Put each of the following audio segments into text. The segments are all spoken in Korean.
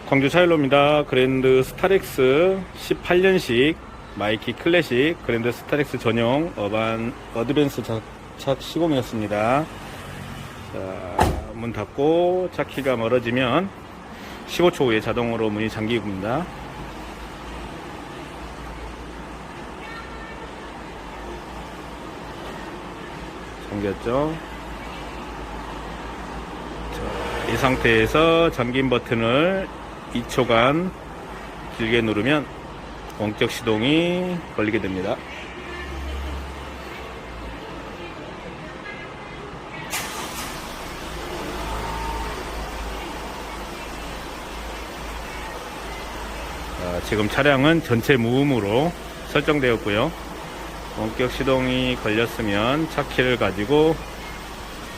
광주 차일로입니다. 그랜드 스타렉스 18년식 마이키 클래식 그랜드 스타렉스 전용 어반 어드밴스 차 시공이었습니다. 자, 문 닫고 차 키가 멀어지면 15초 후에 자동으로 문이 잠기고입니다. 잠겼죠? 자, 이 상태에서 잠긴 버튼을 2초간 길게 누르면 원격 시동이 걸리게 됩니다. 지금 차량은 전체 무음으로 설정되었고요. 원격 시동이 걸렸으면 차 키를 가지고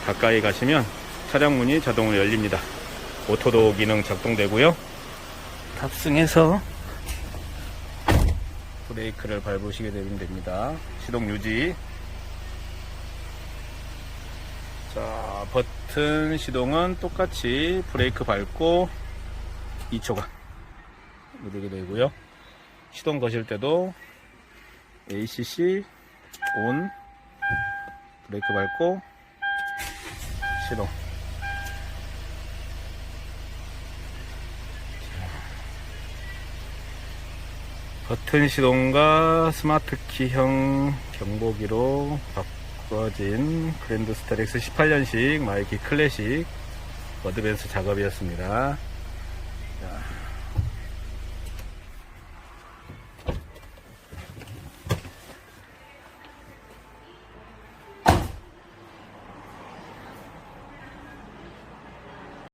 가까이 가시면 차량 문이 자동으로 열립니다. 오토도 기능 작동되고요. 탑승해서 브레이크를 밟으시게 되면 됩니다. 시동 유지. 자, 버튼 시동은 똑같이 브레이크 밟고 2초간 누르게 되고요. 시동 거실 때도 ACC 온, 브레이크 밟고 시동. 버튼 시동과 스마트 키형 경보기로 바꿔진 그랜드 스타렉스 18년식 마이키 클래식 어드밴스 작업이었습니다. 자,